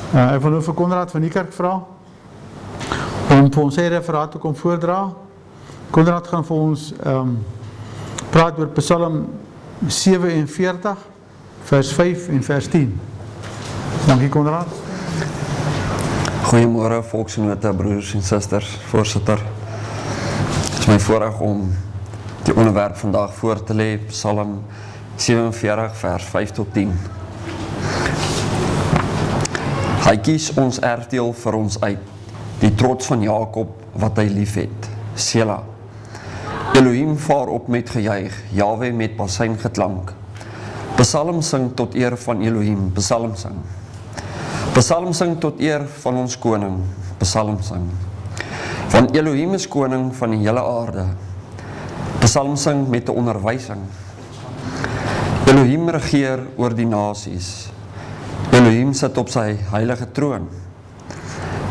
Ek wil nou vir Konrad van die kerk vra om vir ons sy referaat te kom voordra. Konrad gaan vir ons praat oor Psalm 47, vers 5 en vers 10. Dankie Konrad. Goeiemôre volksgenote, broers en susters, voorsitter. Het is my voorreg om die onderwerp vandag voor te lê, Psalm 47 vers 5 tot 10. Hy kies ons erfdeel vir ons uit, die trots van Jakob wat hy lief het. Sela. Elohim vaar op met gejuig, Jahwe met basijn geklank. Psalm sing tot eer van Elohim, psalm sing. Psalm sing tot eer van ons koning, psalm sing. Want Elohim is koning van die hele aarde. Psalm sing met 'n onderwysing. Elohim regeer oor die nasies. Elohim sit op sy heilige troon.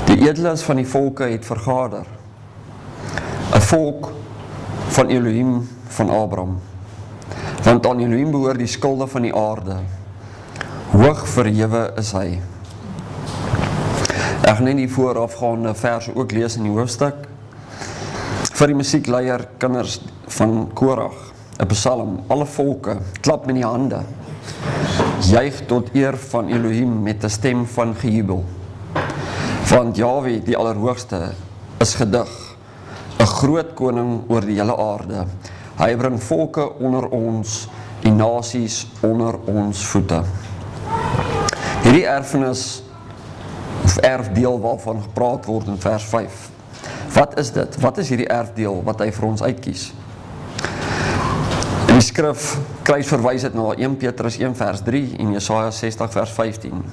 Die edeles van die volke het vergader. 'n volk van Elohim van Abraham. Want aan Elohim behoort die skulde van die aarde. Hoog verhewe is hy. Ek gaan net die voorafgaande verse ook lees in die hoofstuk. Vir die musiekleier kinders van Korach, 'n psalm, alle volke, klap met die hande. Juig tot eer van Elohim met 'n stem van gejubel. Want Jahwe, die Allerhoogste, is gedig, 'n groot koning oor die hele aarde. Hy bring volke onder ons, die nasies onder ons voete. Hierdie erfenis, of erfdeel waarvan gepraat word in vers 5. Wat is dit? Wat is hierdie erfdeel wat hy vir ons uitkies? In die skrif kruisverwys dit na 1 Petrus 1 vers 3 en Jesaja 60 vers 15.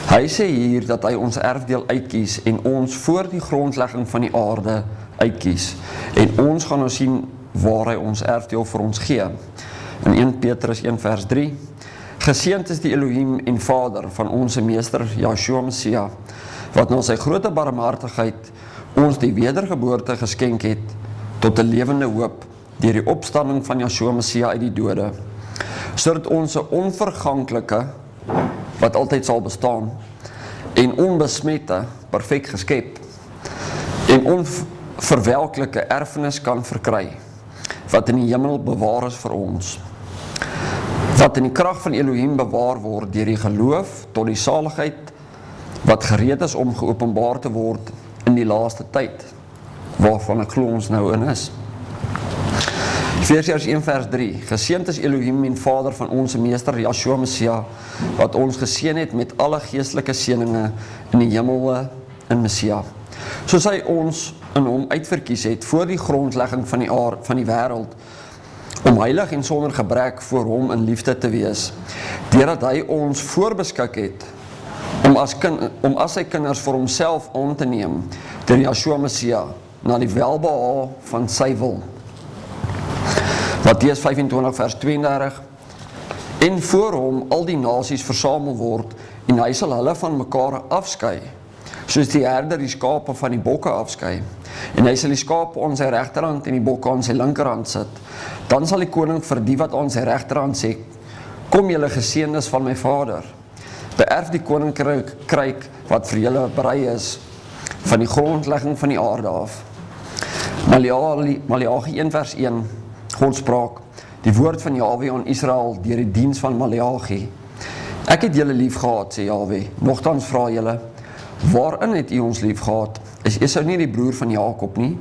Hy sê hier dat hy ons erfdeel uitkies en ons voor die grondlegging van die aarde uitkies. En ons gaan nou sien waar hy ons erfdeel vir ons gee. In 1 Petrus 1 vers 3. Geseënd is die Elohim en Vader van onze meester Yeshua Messia, wat na sy grote barmhartigheid ons die wedergeboorte geskenk het tot 'n lewende hoop deur die opstanding van Yeshua Messia uit die dode, sodat ons 'n onverganklike, wat altyd sal bestaan, en onbesmette, perfek geskep, en onverwelklike erfenis kan verkry, wat in die hemel bewaar is vir ons, wat in die krag van Elohim bewaar word deur die geloof tot die saligheid, wat gereed is om geopenbaar te word in die laaste tyd, waarvan ek glo ons nou in is. Efesiërs 1 vers 3. Geseënd is Elohim en Vader van onze meester Yeshua Messia, wat ons geseën het met alle geestelike seëninge in die hemel in Messia. Soos hy ons in hom uitverkies het voor die grondlegging van die wêreld, om heilig en sonder gebrek voor hom in liefde te wees, deurdat hy ons voorbeskik het, om as sy kinders vir homself aan te neem, deur Yeshua Messia, na die welbehae van sy wil. Matteus 25 vers 32. En voor hom al die nasies versamel word, en hy sal hulle van mekaar afskei, soos die herder die skape van die bokke afskei. En hy sal die skape aan sy regterhand en die bokke aan sy linkerhand sit. Dan sal die koning vir die wat aan sy regterhand sê, kom julle geseëndes van my Vader, beerf die koninkryk wat vir julle berei is, van die grondlegging van die aarde af. Maleagi 1 vers 1, God spraak, die woord van Jahwe aan Israel deur die diens van Maleagi. Ek het julle lief gehad, sê Jahwe, nogtans vra julle, waarin het u ons lief gehad? Is Esau nie die broer van Jakob nie?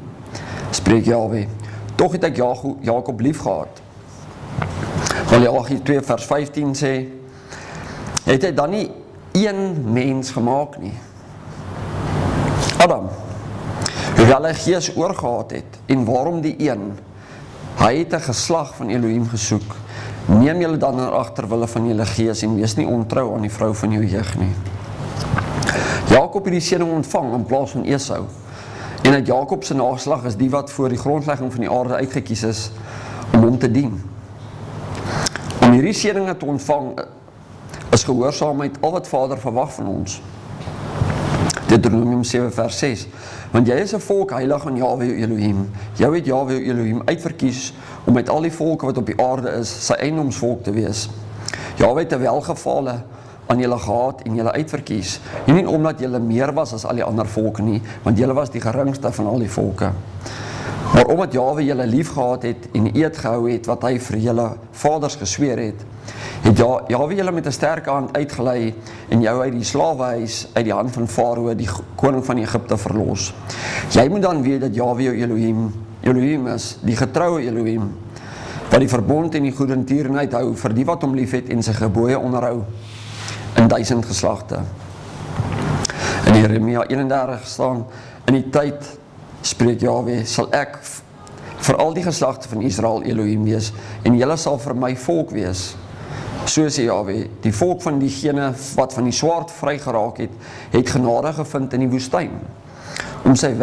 Spreek Jahwe, tog het ek Jakob lief gehad. Maleagi 2 vers 15 sê, het hy dan nie een mens gemaak nie? Adam, hoewel hy gees oorgehad het, en waarom die een? Hy het 'n geslag van Elohim gesoek. Neem julle dan in ag ter wille van julle gees en wees nie ontrou aan die vrou van jou jeug nie. Jakob het die seëning ontvang in plaas van Esau. En uit Jakob se nageslag is die wat voor die grondlegging van die aarde uitgekies is om hom te dien. Om hierdie seëninge te ontvang is gehoorsaamheid al wat Vader verwag van ons. Deuteronomium 7 vers 6. Want jy is 'n volk heilig aan Jahwe Elohim. Jou het Jahwe Elohim uitverkies om met al die volke wat op die aarde is, sy eiendomsvolk te wees. Jahwe het 'n welgevale aan julle gehaat en julle uitverkies. En nie omdat julle meer was as al die ander volke nie, want julle was die geringste van al die volke. Maar omdat Jahwe julle lief gehad het en die eed gehou het wat hy vir julle vaders gesweer het Jahwe julle met 'n sterke hand uitgelei en jou uit die slawehuis uit die hand van Farao, die koning van Egipte, verlos. Jy moet dan weet dat Jahwe jou Elohim is, die getroue Elohim, wat die verbond en die goedertierenheid hou vir die wat hom lief het en sy gebooie onderhou in 1000 geslagte. In Jeremia 31 staan, in die tyd spreek Jahwe, sal ek vir al die geslagte van Israel Elohim wees en julle sal vir my volk wees. So sê Jahwe, die volk van diegene wat van die swaard vry geraak het, het genade gevind in die woestyn, op sy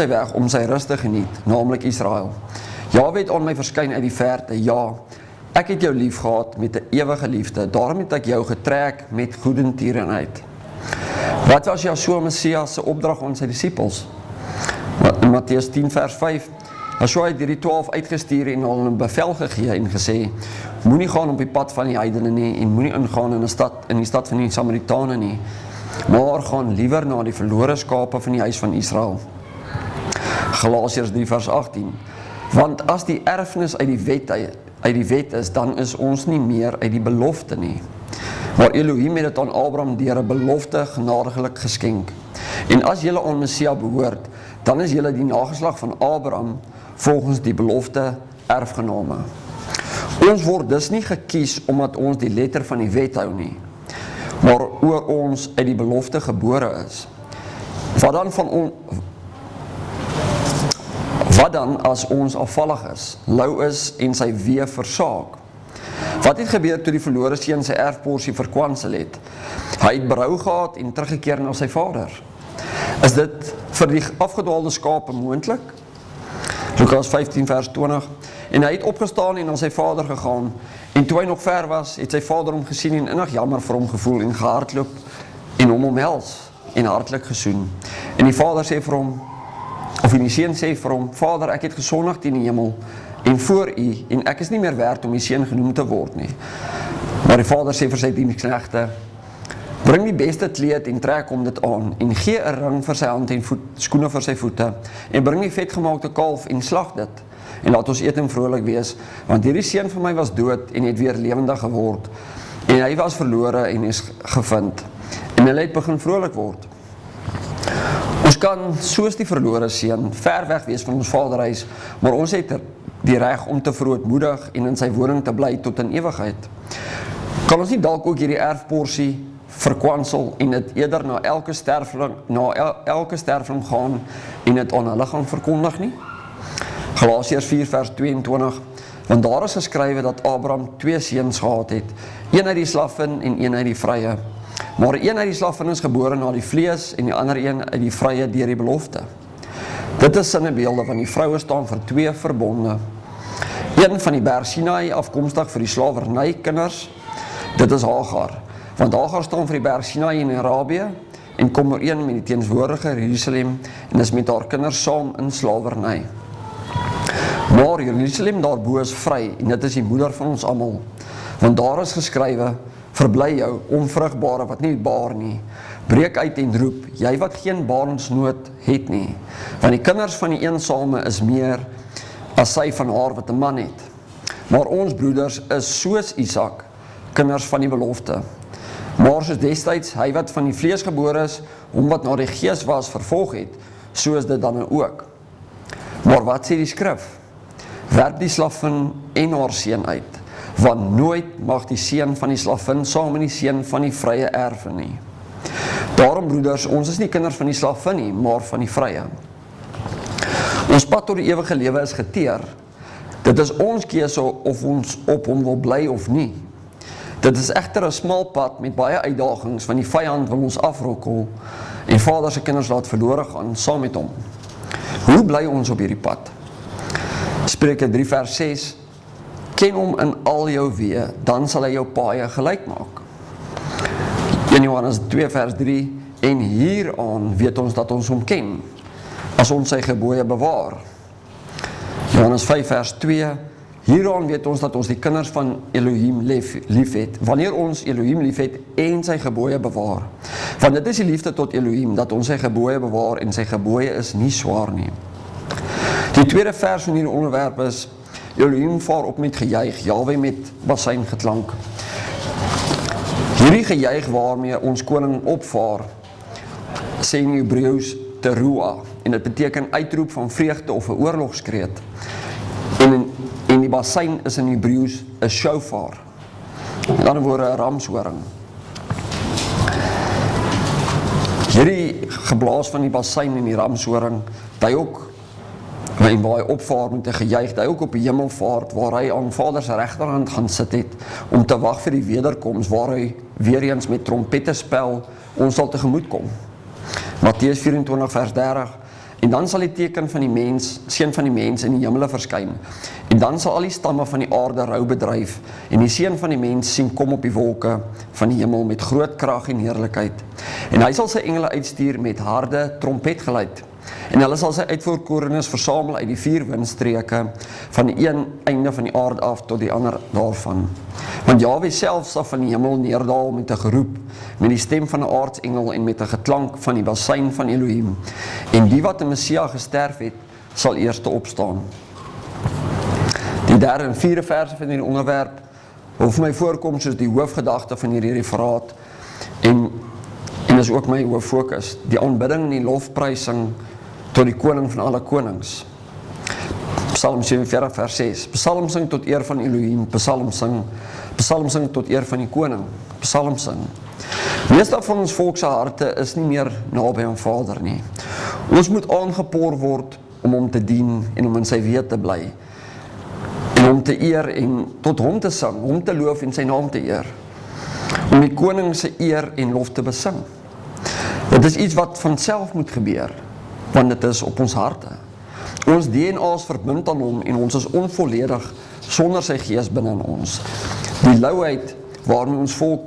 weg om sy rus te geniet, naamlik Israel. Jahwe het aan my verskyn uit die verte, ja, ek het jou lief gehad met 'n ewige liefde, daarom het ek jou getrek met goedertierenheid. Wat was Joshua Messias se opdrag aan sy disippels? In Matteus 10 vers 5, Joshua het die 12 uitgestuur en al 'n bevel gegee en gesê, moenie gaan op die pad van die heidene nie en moenie ingaan in die stad van die Samaritane nie, maar gaan liewer na die verlore skape van die huis van Israel. Galasiërs 3 vers 18, want as die erfenis uit die wet is, dan is ons nie meer uit die belofte nie. Maar Elohim het dit aan Abraham deur 'n belofte genadiglik geskenk. En as julle aan Messia behoort, dan is julle die nageslag van Abraham volgens die belofte erfgename. Ons word dus nie gekies omdat ons die letter van die wet hou nie, maar oor ons uit die belofte gebore is. Wat dan as ons afvallig is, lou is en sy weë versaak? Wat het gebeur toe die verlore seun sy erfporsie verkwansel het? Hy het berou gehad en teruggekeer na sy vader. Is dit vir die afgedwaalde skape moontlik? Lukas 15 vers 20, en hy het opgestaan en na sy vader gegaan, en toe hy nog ver was, het sy vader hom gesien en innig jammer vir hom gevoel en gehardloop en hom omhels en hartlik gesoen. En die vader sê vir hom, of die seun sê vir hom, Vader, ek het gesondig teen die hemel en voor u, en ek is nie meer werd om die seun genoem te word nie. Maar die vader sê vir sy diensknegte, bring die beste kleed en trek hom dit aan, en gee 'n ring vir sy hand en skoene vir sy voete, en bring die vetgemaakte kalf en slag dit, en laat ons eet en vrolik wees, want hierdie seun van my was dood en het weer lewendig geword, en hy was verlore en is gevind, en hulle het begin vrolik word. Ons kan, soos die verlore seun, ver weg wees van ons vaderhuis, maar ons het die reg om te verootmoedig en in sy woning te bly tot in ewigheid. Kan ons nie dalk ook hierdie erfporsie verkwansel en dit eerder na elke sterveling gaan en dit aan hulle gaan verkondig nie? Galasiërs 4 vers 22, want daar is geskrywe dat Abraham 2 seuns gehad het, een uit die slaffin en een uit die vrye. Maar een uit die slaffin is gebore na die vlees en die ander een uit die vrye deur die belofte. Dit is sinnebeelde, want die vroue staan vir 2 verbonde. Een van die berg Sinai, afkomstig vir die slawerny kinders, dit is Hagar. Want Hagar staan vir die berg Sinai in Arabië en kom ooreen met die teenswoordige Jerusalem en is met haar kinders saam in slawerny. Maar Jerusalem daarbo is vry en dit is die moeder van ons almal. Want daar is geskrywe, verbly jou onvrugbare wat nie baar nie, breek uit en roep, jy wat geen barnsnood het nie, want die kinders van die eensame is meer as sy van haar wat 'n man het. Maar ons broeders is soos Isak, kinders van die belofte. Maar soos destyds hy wat van die vlees gebore is, hom wat na die gees was vervolg het, so is dit dan ook. Maar wat sê die skrif? Werp die slaffin en haar seun uit, want nooit mag die seun van die slaffin saam met die seun van die vrye erwe nie. Daarom broeders, ons is nie kinders van die slaffin nie, maar van die vrye. Ons pad tot die ewige lewe is geteer. Dit is ons keuse of ons op hom wil bly of nie. Dit is egter 'n smal pad met baie uitdagings, want die vyand wil ons afrokkel en Vader se kinders laat verlore gaan saam met hom. Hoe bly ons op hierdie pad? Spreuke 3 vers 6, ken hom in al jou weë, dan sal hy jou paaie gelyk maak. 1 Johannes 2 vers 3, en hieraan weet ons dat ons hom ken, as ons sy gebooie bewaar. Johannes 5 vers 2, Hieraan weet ons dat ons die kinders van Elohim lief het, wanneer ons Elohim lief het en sy gebooie bewaar. Want dit is die liefde tot Elohim, dat ons sy gebooie bewaar en sy gebooie is nie swaar nie. Die tweede vers van hierdie onderwerp is, Elohim vaar op met gejuig, Jahwe met basyn geklank. Hierdie gejuig waarmee ons koning opvaar, sê in Hebreëus teruah, en dit beteken uitroep van vreugde of 'n oorlogskreet. En die basyn is in Hebreëus 'n shofar. Met ander woorde 'n ramshoring. Hierdie geblaas van die basyn en die ramshoring, dui ook, en waar hy opvaar met 'n gejuig, dui ook op die hemelvaart, waar hy aan Vader se regterhand gaan sit het, om te wag vir die wederkoms, waar hy weer eens met trompette spel, ons sal tegemoet kom. Matteus 24 vers 30, en dan sal die teken van die mens, seun van die mens in die hemele verskyn, en dan sal al die stamme van die aarde rou bedryf, en die seun van die mens sien kom op die wolke van die hemel met groot krag en heerlikheid, en hy sal sy engele uitstuur met harde trompetgeluid, en hulle sal sy uitvoerkorenes versamel uit die 4 windstreke, van die een einde van die aarde af tot die ander daarvan. Want Jahwe self sal van die hemel neerdaal met 'n geroep, met die stem van 'n aartsengel en met 'n geklank van die basyn van Elohim. En die wat 'n Messia gesterf het, sal eerste opstaan. Die derde en vierde verse van hierdie onderwerp wil vir my voorkom soos die hoofgedagte van hierdie referaat, en is ook my hooffokus, die aanbidding en die lofprysing tot die koning van alle konings. Psalm 47 vers 6, psalm sing tot eer van Elohim, psalm sing tot eer van die koning, psalm sing. Meestal van ons volk se harte is nie meer naby aan Vader nie. Ons moet aangepoor word om hom te dien en om in sy weë te bly, en hom te eer en tot hom te sing, hom te loof en sy naam te eer, om die koning se eer en lof te besing. Dit is iets wat vanself moet gebeur, want dit is op ons harte. Ons DNA is verbind aan hom en ons is onvolledig sonder sy gees binne in ons. Die louheid waarmee ons volk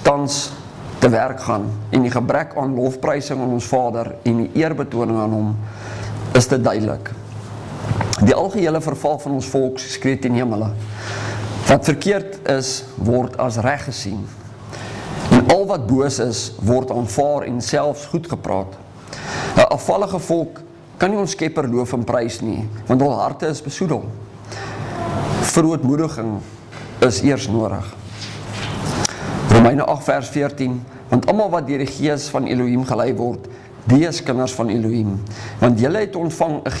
tans te werk gaan en die gebrek aan lofprysing aan ons Vader en die eerbetoning aan hom is te duidelik. Die algehele verval van ons volk skree teen hemele. Wat verkeerd is, word as reg gesien. En al wat boos is, word aanvaar en selfs goed gepraat. 'n Afvallige volk kan nie ons Skepper loof en prys nie, want hul harte is besoedel. Verootmoediging is eers nodig. Romeine 8 vers 14, want almal wat deur die gees van Elohim gelei word, die is kinders van Elohim. Want julle het nie ontvang 'n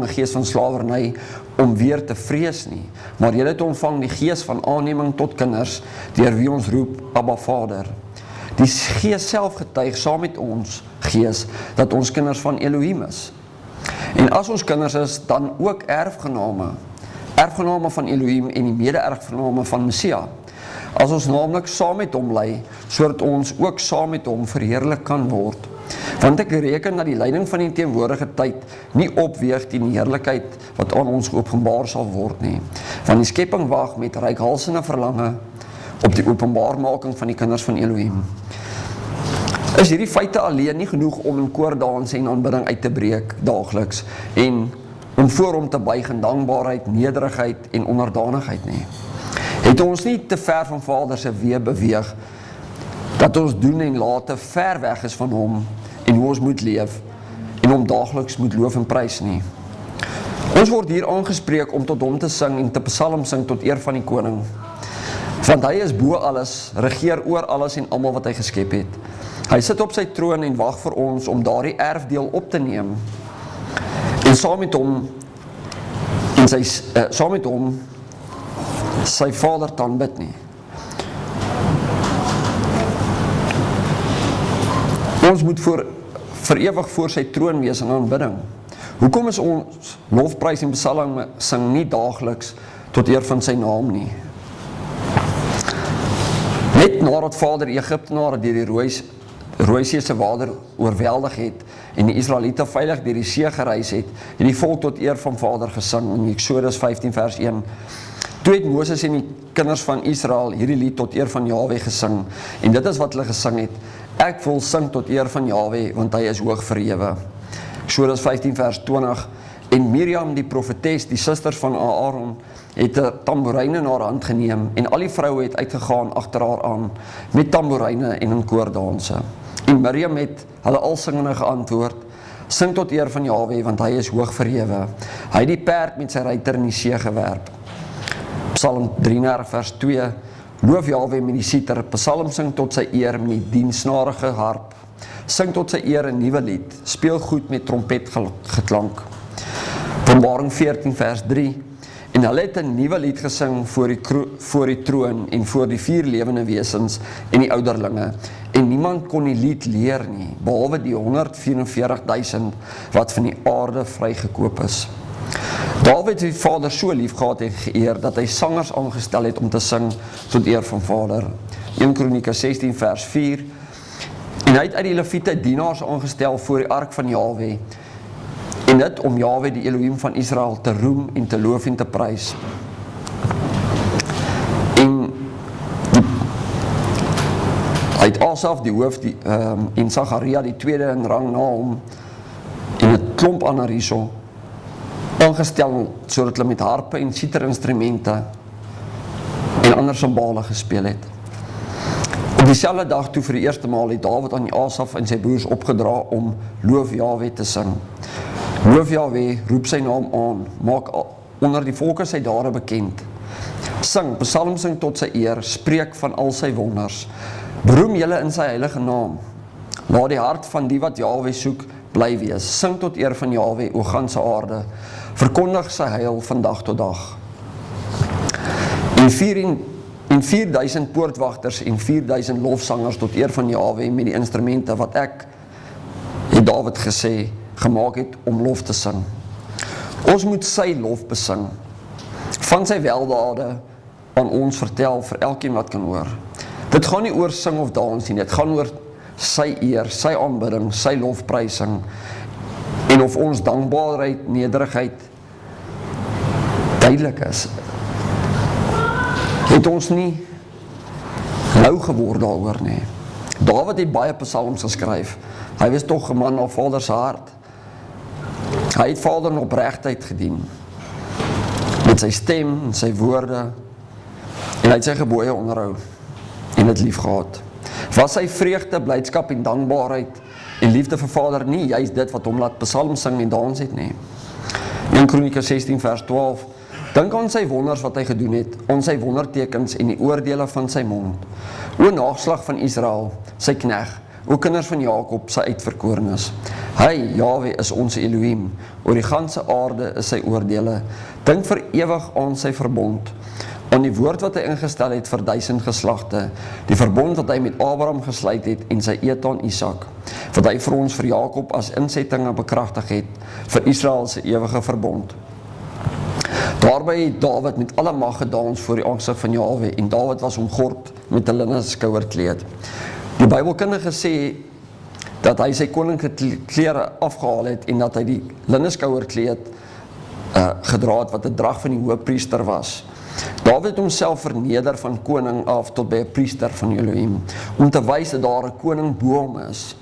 gees van slawerny om weer te vrees nie, maar julle het ontvang die gees van aanneming tot kinders, deur wie ons roep, Abba Vader. Die gees self getuig saam met ons gees, dat ons kinders van Elohim is. En as ons kinders is, dan ook erfgename van Elohim en die mede-erfgename van Messia. As ons naamlik saam met hom bly, sodat ons ook saam met hom verheerlik kan word. Want ek reken dat die lyding van die teenwoordige tyd nie opweeg teen die heerlikheid wat aan ons geopenbaar sal word nie. Want die skepping wag met reikhalsende verlange op die openbaarmaking van die kinders van Elohim. Is hierdie feite alleen nie genoeg om in koordans en aanbidding uit te breek daagliks en om voor hom te buig in dankbaarheid, nederigheid en onderdanigheid nie? Het ons nie te ver van Vader se weë beweeg, dat ons doen en late ver weg is van hom en hoe ons moet leef en hom daagliks moet loof en prys nie? Ons word hier aangespreek om tot hom te sing en te psalm sing tot eer van die koning. Want hy is bo alles, regeer oor alles en almal wat hy geskep het. Hy sit op sy troon en wag vir ons om daardie erfdeel op te neem en saam met hom sy Vader te aanbid nie. Ons moet vir ewig voor sy troon wees in aanbidding. Hoekom is ons lofprys en psalm sing nie daagliks tot eer van sy naam nie? Net nadat Vader Egiptenare deur die Rooi See se water oorweldig het en die Israeliete veilig deur die see gereis het die volk tot eer van Vader gesing in Eksodus 15 vers 1. Toe het Moses en die kinders van Israel hierdie lied tot eer van Jahwe gesing en dit is wat hulle gesing het: Ek wil sing tot eer van Jahwe, want hy is hoog verhewe. Eksodus 15 vers 20. En Miriam die profetes, die susters van Aaron, het 'n tamboerijn in haar hand geneem en al die vroue het uitgegaan agter haar aan met tamboeryne en in koordanse. En Miriam het hulle al singende geantwoord: Sing tot eer van Jahwe, want hy is hoog verhewe. Hy het die perd met sy ruiter in die see gewerp. Psalm 33 vers 2: Loof Jahwe met die siter, psalm sing tot sy eer met die diensnarige harp. Sing tot sy eer 'n nuwe lied, speel goed met trompetgeklank. Openbaring 14 vers 3: En hulle het 'n nuwe lied gesing voor die troon en voor die 4 lewende wesens en die ouderlinge. En niemand kon die lied leer nie, behalwe die 144.000 wat van die aarde vrygekoop is. Dawid het die Vader so lief gehad en geëer, dat hy sangers aangestel het om te sing tot eer van Vader. 1 Kronieke 16 vers 4: En hy het uit die Lewiete dienaars aangestel voor die ark van Jahwe, en dit om Jahwe die Elohim van Israel te roem en te loof en te prys. En hy het Asaf die hoof en Sagaria die tweede in rang na hom en 'n klomp ander hierso aangestel sodat hulle met harpe en siterinstrumente en ander simbale gespeel het. Op dieselfde dag toe vir die eerste maal het Dawid aan Asaf en sy broers opgedra om Loof Jahwe te sing. Loof Jahwe, roep sy naam aan, maak onder die volke sy dade bekend. Sing, psalm sing tot sy eer, spreek van al sy wonders. Beroem julle in sy heilige naam. Laat die hart van die wat Jahwe soek bly wees. Sing tot eer van Jahwe, o ganse aarde. Verkondig sy heil van dag tot dag. En 4000 poortwagters en 4000 lofsangers tot eer van Jahwe met die instrumente wat ek, het Dawid gesê, gemaak het om lof te sing. Ons moet sy lof besing. Van sy weldade aan ons vertel vir elkeen wat kan hoor. Dit gaan nie oor sing of dans nie, dit gaan oor sy eer, sy aanbidding, sy lofprysing, en of ons dankbaarheid, nederigheid duidelik is. Het ons nie lou geword daaroor nie. Dawid het baie psalms geskryf. Hy was tog 'n man na Vader se hart. Hy het Vader in opregtheid gedien, met sy stem en sy woorde, en hy het sy gebooie onderhou en het lief gehad. Was sy vreugde, blydskap en dankbaarheid en liefde vir Vader nie juist dit wat hom laat psalm sing en dans het nie. 1 Kronieke 16 vers 12: Dink aan sy wonders wat hy gedoen het, aan sy wondertekens en die oordeele van sy mond. O nageslag van Israel, sy knegg, o kinders van Jakob, sy uitverkorenes. Hy, Jahwe, is ons Elohim, oor die ganse aarde is sy oordeele. Dink vir ewig aan sy verbond, aan die woord wat hy ingestel het vir 1000 geslagte, die verbond wat hy met Abraham gesluit het en sy eed aan Isak, wat hy vir ons vir Jakob as insettinge bekragtig het, vir Israel se ewige verbond. Daarby het Dawid met alle mag gedans voor die aangesig van Jahwe, en Dawid was omgord met 'n linnen skouerkleed. Die Bybelkundige sê dat hy sy koninklike klere afgehaal het en dat hy die linnen skouerkleed gedra het wat 'n drag van die hoëpriester was. Dawid het homself verneder van koning af tot by 'n priester van Elohim, om te wys dat daar 'n koning bo hom is,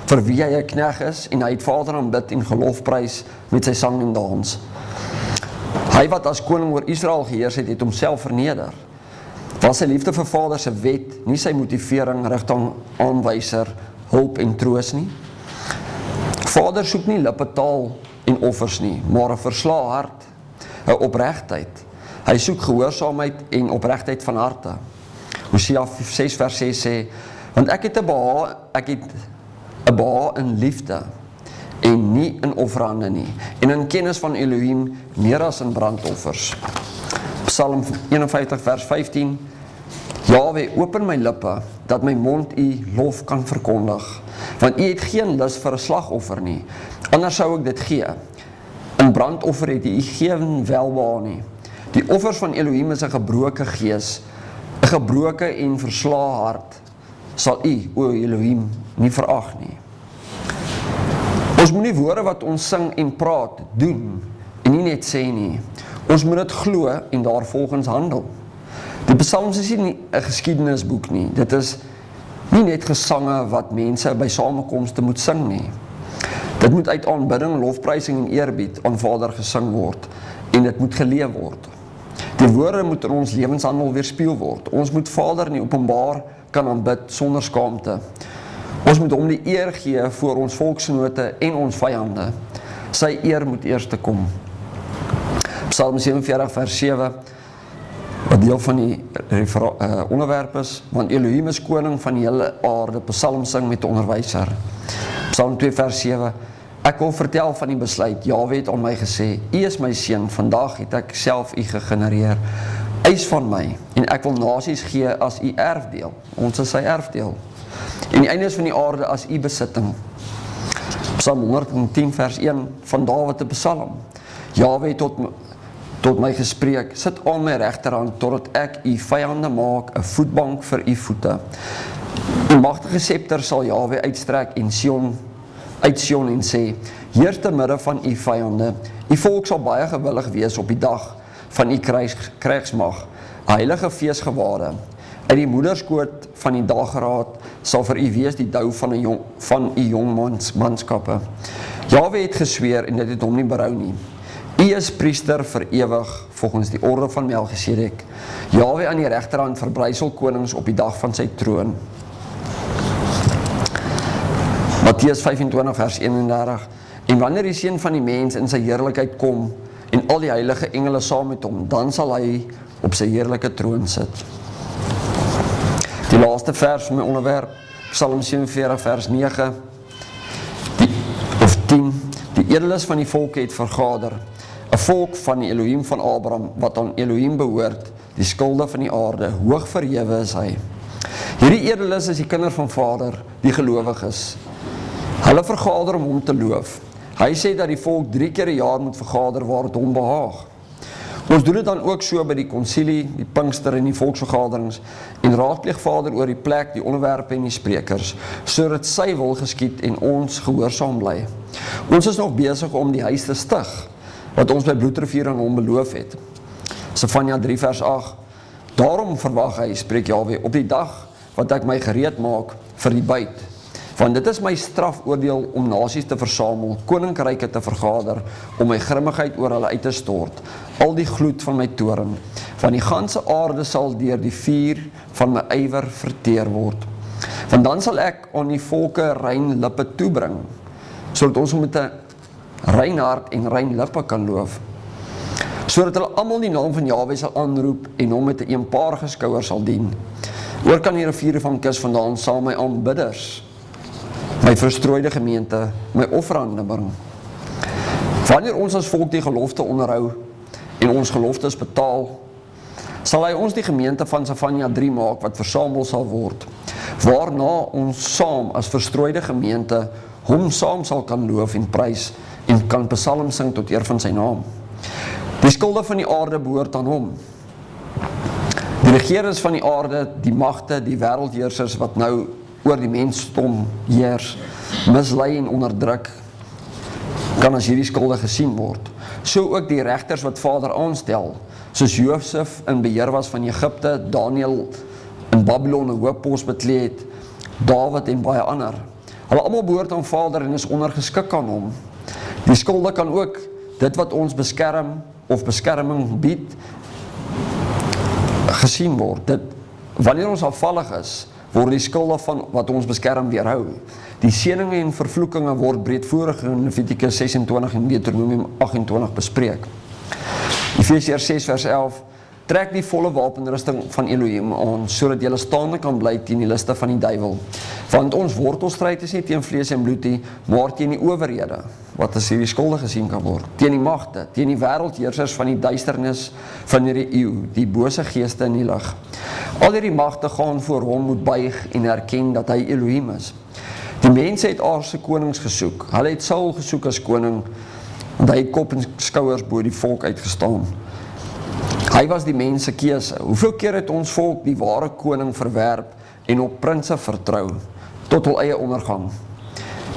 vir wie hy 'n knegg is, en hy het Vader aanbid en gelofprys met sy sang en dans. Hy wat as koning oor Israel geheers het, het homself verneder. Was sy liefde vir Vader se wet nie sy motivering, rigting, aanwyser, hulp en troos nie? Vader soek nie lippetaal en offers nie, maar 'n verslae hart, 'n opregtheid. Hy soek gehoorsaamheid en opregtheid van harte. Hosea 6 vers 6 sê: Want ek het 'n behaag in liefde en nie in offerande nie, en in kennis van Elohim meer as in brandoffers. Psalm 51 vers 15: Jahwe, open my lippe, dat my mond u lof kan verkondig, want u het geen lus vir 'n slagoffer nie, anders sou ek dit gee. In brandoffer het u geen welbehae nie. Die offers van Elohim is 'n gebroke gees, 'n gebroke en verslae hart, sal u, o Elohim, nie verag nie. Ons moet nie woorde wat ons sing en praat, doen, en nie net sê nie. Ons moet dit glo en daarvolgens handel. Die psalms is nie 'n geskiedenisboek nie. Dit is nie net gesange wat mense by samekomste moet sing nie. Dit moet uit aanbidding, lofprysing en eerbied aan Vader gesing word en dit moet geleef word. Die woorde moet in ons lewenshandel weerspieël word. Ons moet Vader in die openbaar kan aanbid sonder skaamte. Ons moet hom die eer gee voor ons volksgenote en ons vyande. Sy eer moet eers te kom. Psalm 47 vers 7, wat deel van die onderwerp is, want Elohim is koning van die hele aarde, psalm sing met die onderwyser. Psalm 2 vers 7, ek wil vertel van die besluit, Jahwe het aan my gesê, U is my seun, vandag het ek self U gegenereer, eis van my, en ek wil nasies gee as U erfdeel, ons is sy erfdeel, en die eindes van die aarde as U besitting. Psalm 110 vers 1 van Dawid te psalm, Jahwe het tot my gespreek, sit aan my regterhand, totdat ek U vyande maak, 'n voetbank vir U voete. Die magtige scepter sal Jahwe uitstrek en uit Sion en sê, heers te midde van U vyande, U volk sal baie gewillig wees op die dag van U krygsmag, 'n heilige feesgewaarde. Uit die moederskoot van die dageraad sal vir U wees die dou van U jong manskappe. Jahwe het gesweer en dit het hom nie berou nie. U is priester vir ewig, volgens die orde van Melchisedek. Jahwe aan die regterhand verbrysel konings op die dag van sy troon. Matteus 25 vers 31, en wanneer die seun van die mens in sy heerlikheid kom, en al die heilige engele saam met hom, dan sal hy op sy heerlike troon sit. Die laaste vers van my onderwerp, Psalm 47 vers 9, of 10, die edeles van die volk het vergader, 'n volk van die Elohim van Abraham, wat aan Elohim behoort, die skulde van die aarde, hoog verhewe is hy. Hierdie edeles is die kinders van Vader, die gelowig is. Hulle vergader om hom te loof. Hy sê dat die volk 3 keer 'n jaar moet vergader waar het hom behaag. Ons doen dit dan ook so by die konsilie, die Pinkster en die volksvergaderings en raadpleeg Vader oor die plek, die onderwerpe en die sprekers, sodat sy wil geskied en ons gehoorsaam bly. Ons is nog besig om die huis te stig, wat ons by Bloedrivier aan hom beloof het. Sefanja 3 vers 8, daarom verwag hy, spreek Jahwe, op die dag wat ek my gereed maak vir die byt, want dit is my strafoordeel om nasies te versamel, koninkryke te vergader, om my grimmigheid oor hulle uit te stort, al die gloed van my toorn, want die ganse aarde sal deur die vuur van my ywer verteer word. Want dan sal ek aan die volke rein lippe toebring, sodat ons met 'n rein hart en rein lippe kan loof, sodat hulle almal die naam van Jahwe sal aanroep en hom met 'n eenparige skouer sal dien. Oor kan die riviere van Kus vandaan saam my aanbidders, my verstrooide gemeente, my offerhande bring. Wanneer ons as volk die gelofte onderhou en ons geloftes betaal, sal hy ons die gemeente van Sefanja 3 maak wat versamel sal word, waarna ons saam as verstrooide gemeente hom saam sal kan loof en prys en kan psalm sing tot eer van sy naam. Die skulde van die aarde behoort aan hom. Die regerings van die aarde, die magte, die wêreldheersers wat nou oor die mensdom heers, mislei en onderdruk, kan as hierdie skulde gesien word. So ook die regters wat Vader aanstel, soos Josef in beheer was van Egipte, Daniel in Babylon 'n hooppos beklee het, Dawid en baie ander. Hulle almal behoort aan Vader en is ondergeskik aan hom. Die skulde kan ook dit wat ons beskerm of beskerming bied, gesien word. Wanneer ons afvallig is, word die skulde van wat ons beskerm weerhou. Die seëninge en vervloekinge word breedvoerig in Levitikus 26 en Deuteronomium 28 bespreek. Efesiërs 6 vers 11, trek die volle wapenrusting van Elohim aan, sodat jy staande kan bly teen die liste van die duiwel. Want ons wortelstryd is nie teen vlees en bloed nie, maar teen die owerhede, wat as hierdie skulde gesien kan word, teen die magte, teen die wêreldheersers van die duisternis van hierdie eeu, die bose geeste in die lig. Al hierdie magte gaan voor hom moet buig en erken dat hy Elohim is. Die mense het aardse konings gesoek. Hulle het Saul gesoek as koning, want hy het kop en skouers bo die volk uitgestaan. Hy was die mense keuse. Hoeveel keer het ons volk die ware koning verwerp en op prinse vertrou, tot hul eie ondergang.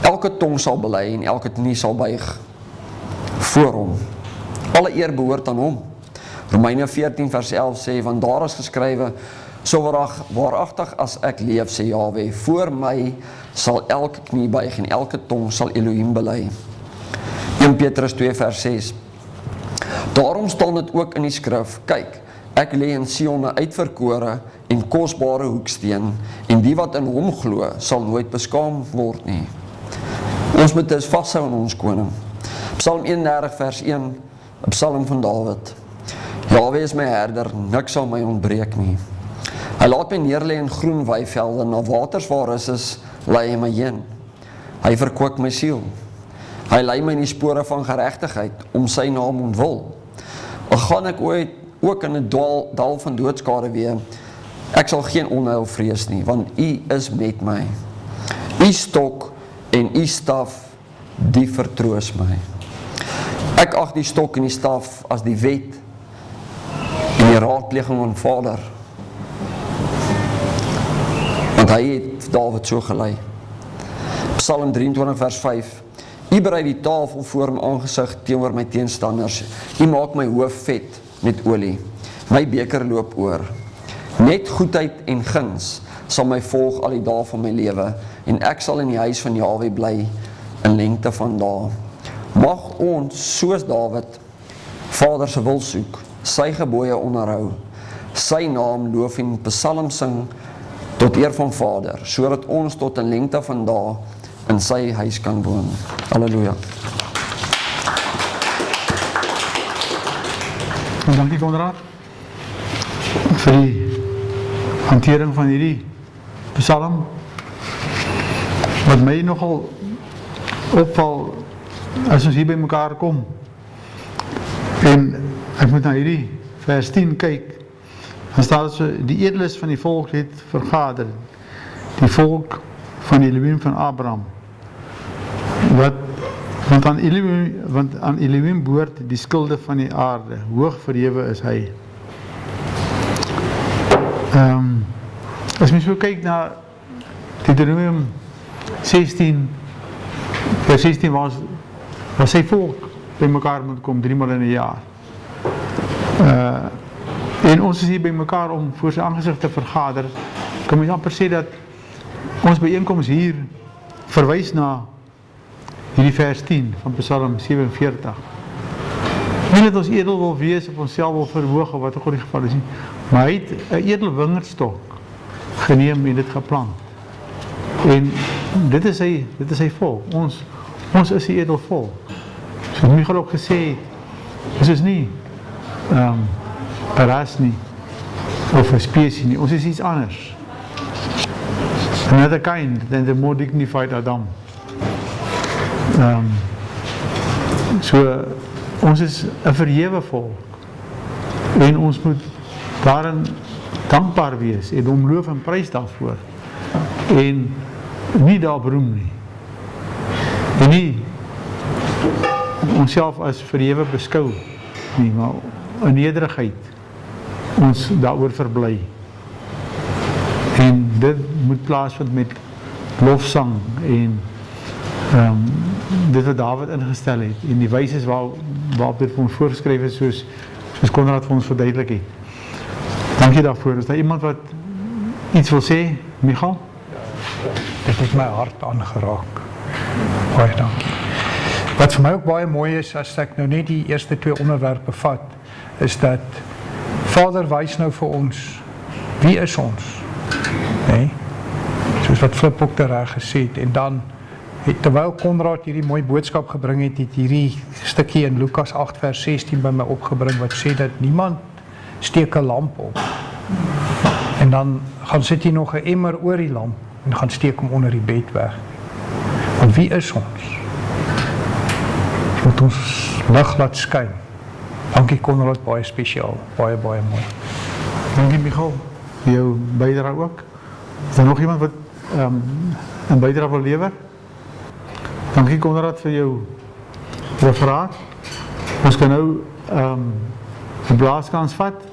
Elke tong sal bely en elke knie sal buig voor hom. Alle eer behoort aan hom. Romeine 14 vers 11 sê, want daar is geskrywe, So waaragtig as ek leef, sê Jahwe, voor my sal elke knie buig en elke tong sal Elohim bely. 1 Petrus 2 vers 6. Daarom staan dit ook in die skrif, kyk, ek lê in Sion 'n uitverkore en kosbare hoeksteen, en die wat in hom glo, sal nooit beskaam word nie. Ons moet dus vashou aan ons koning. Psalm 31 vers 1, 'n psalm van Dawid. Jahwe is my herder, niks sal my ontbreek nie. Hy laat my neerlê in groen weivelde, na waters waar rus is, lei hy my heen. Hy verkwik my siel. Hy lei my in die spore van geregtigheid, om sy naam ontwil. Al gaan ek ooit ook in 'n dal van doodskade wee, ek sal geen onheil vrees nie, want U is met my. U stok en U staf, die vertroos my. Ek ag die stok en die staf as die wet en die raadpleging van Vader, want hy het Dawid so gelei. Psalm 23 vers 5. U berei die tafel voor my aangesig teenoor my teenstanders. U maak my hoof vet met olie. My beker loop oor. Net goedheid en guns sal my volg al die dae van my lewe, en ek sal in die huis van Jahwe bly in lengte van dae. Mag ons, soos Dawid, Vader se wil soek, sy gebooie onderhou, sy naam loof en psalm sing tot eer van Vader, sodat ons tot 'n lengte van dae in sy huis kan woon. Halleluja. Dankie Konrad vir die hantering van hierdie psalm. Wat my nogal opval as ons hier by mekaar kom en ek moet na hierdie vers 10 kyk, dan staan dit so, die edeles van die volk het vergader, die volk van die Elohim van Abraham, want aan Elohim behoort die skulde van die aarde, hoog verhewe is hy. As mens so kyk na Deuteronomium 16, vers 16 waar sy volk by mekaar moet kom 3 maal in 'n jaar. En ons is hier by mekaar om voor sy aangesig te vergader. Kan mens amper sê dat ons byeenkoms hier verwys na hierdie vers 10 van Psalm 47. Nie dat ons edel wil wees of ons self wil verhoog of wat ook al die geval is nie, maar hy het 'n edel wingerdstok geneem en dit geplant. En dit is sy volk. Ons is die edel volk. Soos Michael ook gesê het, ons is nie 'n ras nie of 'n spesie nie. Ons is iets anders. Another kind than the more dignified Adam. So ons is 'n verhewe volk en ons moet daarin dankbaar wees en hom loof en prys daarvoor en nie daar beroem nie en nie onsself as verhewe beskou nie, maar in nederigheid ons daaroor verbly, en dit moet plaasvind met lofsang en dit wat Dawid ingestel het en die wyse waarop dit vir ons voorgeskryf is, soos Konrad vir ons verduidelik het. Dankie daarvoor. Is daar iemand wat iets wil sê, Michael? Dit het my hart aangeraak. Baie dankie. Wat vir my ook baie mooi is, as ek nou net die eerste 2 onderwerpe vat, is dat Vader wys nou vir ons, wie is ons? Nee? Soos wat Flip ook reg gesê het, en dan terwyl Konrad hierdie mooi boodskap gebring het, het hierdie stukkie in Lukas 8 vers 16 by my opgebring, wat sê dat niemand steek 'n lamp op. En dan gaan sit jy nog 'n emmer oor die lamp, en gaan steek hom onder die bed weg. Want wie is ons? Ons moet ons lig laat skyn. Dankie Konrad, baie spesiaal, baie mooi. Dankie Michael, vir jou bydrae ook. Is daar nog iemand wat 'n bydrae wil lewer? Dankie Konrad vir jou referaat. Ons kan nou 'n blaaskans vat